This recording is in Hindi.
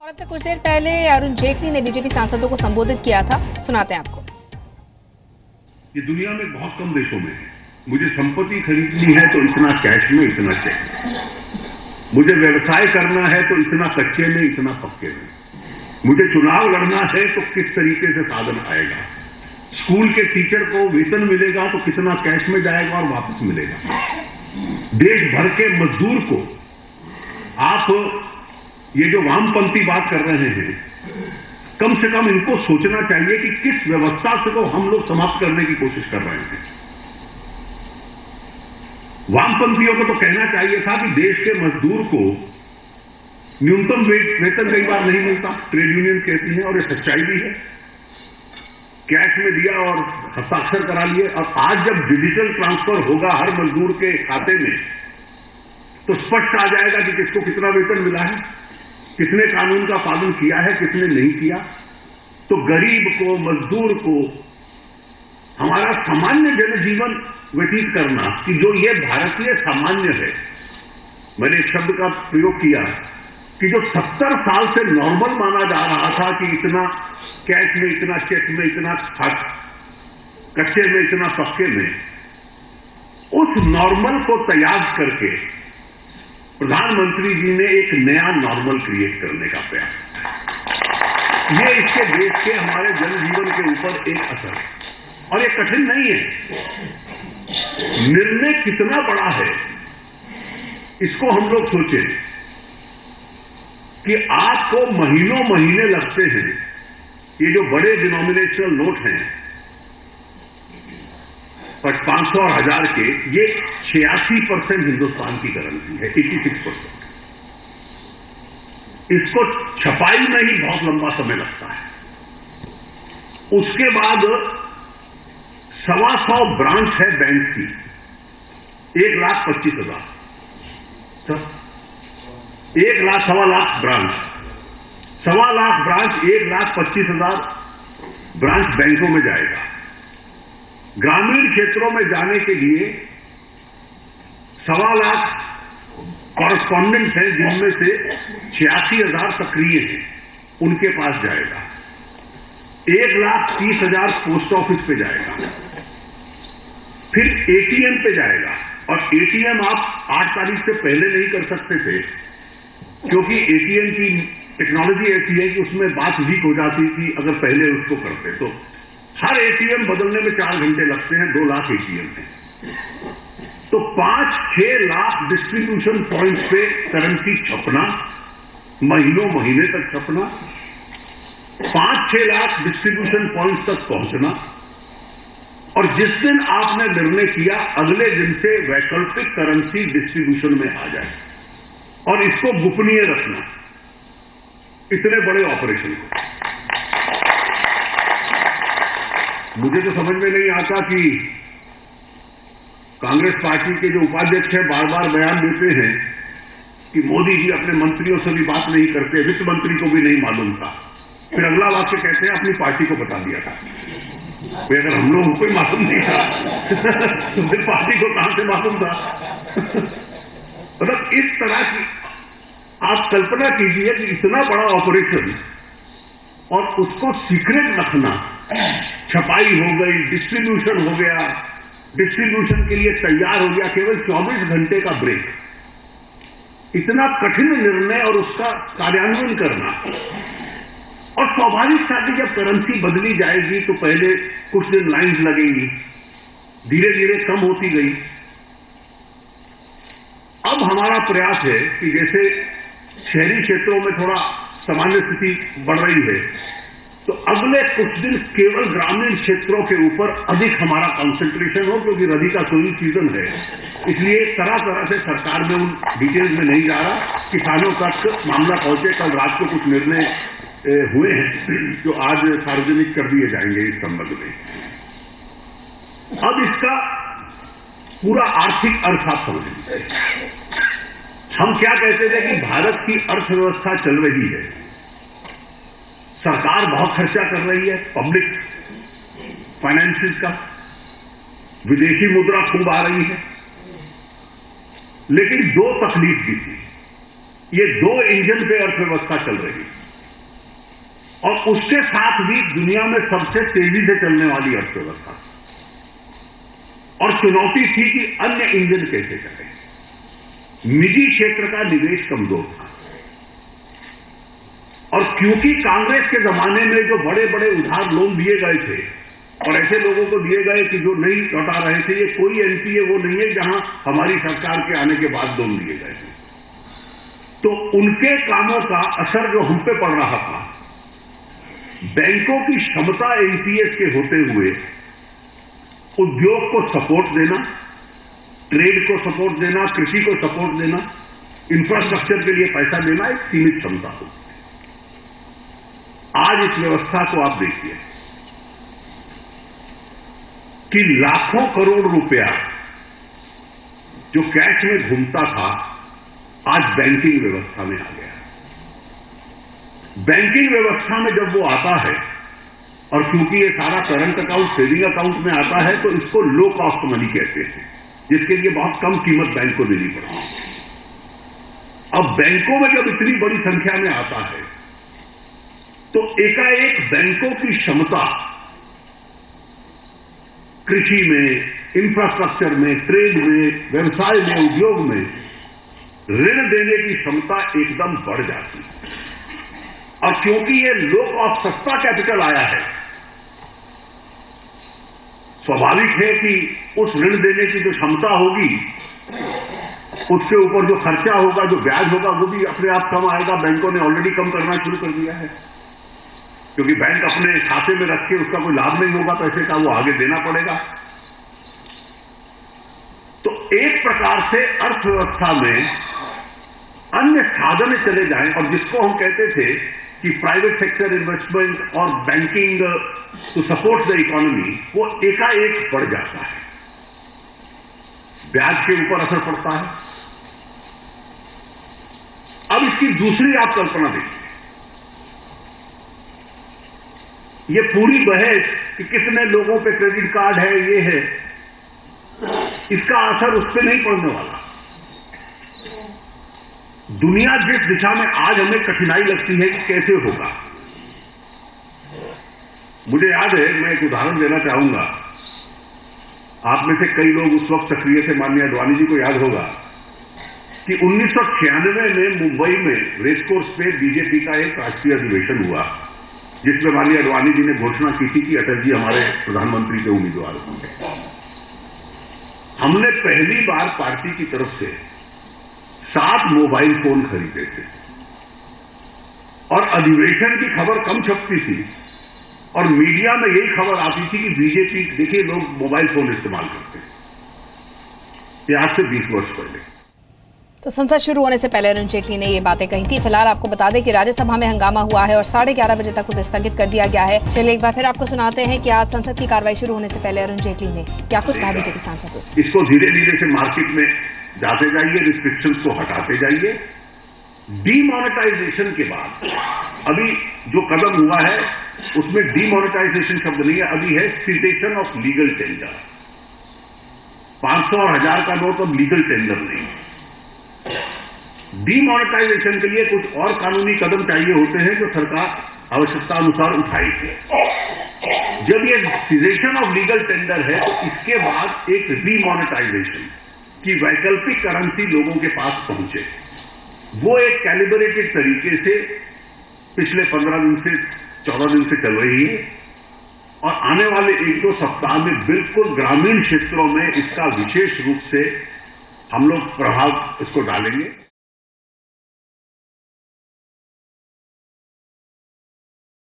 और अब से कुछ देर पहले अरुण जेटली ने बीजेपी सांसदों को संबोधित किया था, सुनाते हैं आपको। ये दुनिया में बहुत कम देशों में है। मुझे संपत्ति खरीदनी है तो इतना कैश में, इतना चेक में। मुझे व्यवसाय करना है तो इतना कच्चे में, इतना पक्के में। मुझे चुनाव लड़ना है तो किस तरीके से साधन आएगा। स्कूल के टीचर को वेतन मिलेगा तो कितना कैश में जाएगा और वापस मिलेगा। देश भर के मजदूर को आप ये जो वामपंथी बात कर रहे हैं, कम से कम इनको सोचना चाहिए कि किस व्यवस्था से को हम लोग समाप्त करने की कोशिश कर रहे हैं। वामपंथियों को तो कहना चाहिए था कि देश के मजदूर को न्यूनतम वेतन कई बार नहीं मिलता, ट्रेड यूनियन कहती है और ये सच्चाई भी है। कैश में दिया और हस्ताक्षर करा लिए, और आज जब डिजिटल ट्रांसफर होगा हर मजदूर के खाते में तो स्पष्ट आ जाएगा कि किसको कितना वेतन मिला है, किसने कानून का पालन किया है, किसने नहीं किया। तो गरीब को, मजदूर को हमारा सामान्य जनजीवन व्यतीत करना कि जो ये भारतीय सामान्य है, मैंने एक शब्द का प्रयोग किया कि जो 70 साल से नॉर्मल माना जा रहा था कि इतना कैश में, इतना चेक में, इतना कच्चे में, इतना पक्के में, उस नॉर्मल को त्याग करके प्रधानमंत्री जी ने एक नया नॉर्मल क्रिएट करने का प्रयास किया। ये इसके देश के, हमारे जनजीवन के ऊपर एक असर है और ये कठिन नहीं है। निर्णय कितना बड़ा है इसको हम लोग सोचें कि आपको महीनों महीने लगते हैं। ये जो बड़े डिनोमिनेशनल नोट हैं 500 और 1000 के, ये 86% हिंदुस्तान की करेंसी है, 86%। इसको छपाई में ही बहुत लंबा समय लगता है। उसके बाद 125 ब्रांच है बैंक की, 1,25,000, 1,00,000 ब्रांच, 1,25,000 ब्रांच, 1,25,000 ब्रांच बैंकों में जाएगा। ग्रामीण क्षेत्रों में जाने के लिए 1,25,000 कॉरेस्पॉन्डेंट्स हैं, जिनमें से 86,000 सक्रिय हैं, उनके पास जाएगा। 1,30,000 पोस्ट ऑफिस पे जाएगा, फिर एटीएम पे जाएगा। और एटीएम आप 8 तारीख से पहले नहीं कर सकते थे, क्योंकि एटीएम की टेक्नोलॉजी ऐसी है कि उसमें बात लीक हो जाती थी अगर पहले उसको करते। तो हर एटीएम बदलने में 4 घंटे लगते हैं, 2 लाख एटीएम हैं। तो 5-6 लाख डिस्ट्रीब्यूशन पॉइंट्स पे करेंसी छपना, महीनों महीने तक छपना, 5-6 लाख डिस्ट्रीब्यूशन पॉइंट्स तक पहुंचना, और जिस दिन आपने निर्णय किया अगले दिन से वैकल्पिक करेंसी डिस्ट्रीब्यूशन में आ जाए और इसको गोपनीय रखना। इतने बड़े ऑपरेशन को मुझे तो समझ में नहीं आता कि कांग्रेस पार्टी के जो उपाध्यक्ष हैं बार बार बयान देते हैं कि मोदी जी अपने मंत्रियों से भी बात नहीं करते, वित्त मंत्री को भी नहीं मालूम था। फिर अगला वाक्य कहते हैं अपनी पार्टी को बता दिया था। तो अगर हम लोगों को ही मालूम नहीं था तो फिर पार्टी को कहां से मालूम था? मतलब इस तरह की आप कल्पना कीजिए कि इतना बड़ा ऑपरेशन और उसको सीक्रेट रखना, छपाई हो गई, डिस्ट्रीब्यूशन हो गया, डिस्ट्रीब्यूशन के लिए तैयार हो गया, केवल 24 घंटे का ब्रेक। इतना कठिन निर्णय और उसका कार्यान्वयन करना। और स्वाभाविक था कि जब करेंसी बदली जाएगी तो पहले कुछ दिन लाइन्स लगेंगी, धीरे धीरे कम होती गई। अब हमारा प्रयास है कि जैसे शहरी क्षेत्रों में थोड़ा सामान्य स्थिति बढ़ रही है, तो अगले कुछ दिन केवल ग्रामीण क्षेत्रों के ऊपर अधिक हमारा कंसंट्रेशन हो, क्योंकि रबी का सोइंग सीजन है। इसलिए तरह तरह से सरकार में उन डिटेल्स में नहीं जा रहा, किसानों तक मामला पहुंचे। कल रात को कुछ निर्णय हुए हैं जो आज सार्वजनिक कर दिए जाएंगे इस संबंध में। अब इसका पूरा आर्थिक अर्थ आप समझेंगे। हम क्या कहते थे कि भारत की अर्थव्यवस्था चल रही है, सरकार बहुत खर्चा कर रही है पब्लिक फाइनेंसेस का, विदेशी मुद्रा खूब आ रही है, लेकिन 2 तकलीफ भी थी। ये 2 इंजन पे अर्थव्यवस्था चल रही है। और उसके साथ भी दुनिया में सबसे तेजी से चलने वाली अर्थव्यवस्था, और चुनौती थी कि अन्य इंजन कैसे चले। निजी क्षेत्र का निवेश कमजोर था, और क्योंकि कांग्रेस के जमाने में जो बड़े बड़े उधार लोन दिए गए थे और ऐसे लोगों को दिए गए कि जो नहीं लौटा रहे थे, ये कोई एनपीए वो नहीं है जहां हमारी सरकार के आने के बाद लोन दिए गए थे, तो उनके कामों का असर जो हम पे पड़ रहा था, बैंकों की क्षमता एनपीएस के होते हुए उद्योग को सपोर्ट देना, ट्रेड को सपोर्ट देना, कृषि को सपोर्ट देना, इंफ्रास्ट्रक्चर के लिए पैसा देना एक सीमित क्षमता हो। आज इस व्यवस्था को आप देखिए कि लाखों करोड़ रुपया जो कैश में घूमता था आज बैंकिंग व्यवस्था में आ गया। बैंकिंग व्यवस्था में जब वो आता है, और क्योंकि ये सारा करंट अकाउंट सेविंग अकाउंट में आता है, तो इसको लो कॉस्ट मनी कहते हैं, जिसके लिए बहुत कम कीमत बैंक को देनी पड़ती है। अब बैंकों में जब इतनी बड़ी संख्या में आता है, तो एकाएक बैंकों की क्षमता कृषि में, इंफ्रास्ट्रक्चर में, ट्रेड में, व्यवसाय में, उद्योग में ऋण देने की क्षमता एकदम बढ़ जाती है। और क्योंकि ये लो कॉस्ट सस्ता कैपिटल आया है, स्वाभाविक है कि उस ऋण देने की जो क्षमता होगी, उसके ऊपर जो खर्चा होगा, जो ब्याज होगा, वो भी अपने आप कम आएगा। बैंकों ने ऑलरेडी कम करना शुरू कर दिया है, क्योंकि बैंक अपने खाते में रख के उसका कोई लाभ नहीं होगा पैसे का, वो आगे देना पड़ेगा। तो एक प्रकार से अर्थव्यवस्था में अन्य साधन चले जाएं, और जिसको हम कहते थे कि प्राइवेट सेक्टर इन्वेस्टमेंट और banking to support the economy, वो एकाएक बढ़ जाता है, ब्याज के ऊपर असर पड़ता है। अब इसकी दूसरी आप कल्पना देखिए, ये पूरी बहस कि कितने लोगों पे क्रेडिट कार्ड है, ये है, इसका असर उस पर नहीं पड़ने वाला। दुनिया जिस दिशा में आज हमें कठिनाई लगती है कि कैसे होगा, मुझे याद है, मैं एक उदाहरण देना चाहूंगा। आप में से कई लोग उस वक्त सक्रिय थे, माननीय अडवाणी जी को याद होगा कि 1996 में मुंबई में रेसकोर्स पे बीजेपी का एक राष्ट्रीय अधिवेशन हुआ, जिसमें माननीय अडवाणी जी ने घोषणा की थी कि अटल जी हमारे प्रधानमंत्री के उम्मीदवार होंगे। हमने पहली बार पार्टी की तरफ से 7 मोबाइल फोन खरीदे थे, और अधिवेशन की खबर कम छपती थी, और मीडिया में यही खबर आती थी कि बीजेपी, देखिए लोग मोबाइल फोन इस्तेमाल करते हैं। ये आज से 20 वर्ष पहले। तो संसद शुरू होने से पहले अरुण जेटली ने ये बातें कही थी। फिलहाल आपको बता दें कि राज्यसभा में हंगामा हुआ है और 11:30 बजे तक उसे स्थगित कर दिया गया है। चलिए एक बार फिर आपको सुनाते हैं कि आज संसद की कार्रवाई शुरू होने से पहले अरुण जेटली ने क्या कुछ कहा बीजेपी सांसदों से। इसको धीरे धीरे से मार्केट में जाते जाइए, रिस्ट्रिक्शंस को हटाते जाइए। डीमोनेटाइजेशन के बाद अभी जो कदम हुआ है उसमें डीमोनेटाइजेशन शब्द नहीं है, अभी है सीटेशन ऑफ लीगल टेंडर। 500 और 1000 का नोट अब लीगल टेंडर नहीं है। डीमोनेटाइजेशन के लिए कुछ और कानूनी कदम चाहिए होते हैं जो सरकार आवश्यकता अनुसार उठाएगी। जब ये सीजेशन ऑफ लीगल टेंडर है तो इसके बाद एक डीमोनेटाइजेशन की वैकल्पिक करेंसी लोगों के पास पहुंचे, वो एक कैलिब्रेटेड तरीके से पिछले 15 दिन से 14 दिन से चल रही है, और आने वाले 1-2 सप्ताह में बिल्कुल ग्रामीण क्षेत्रों में इसका विशेष रूप से हम लोग प्रभाव इसको डालेंगे।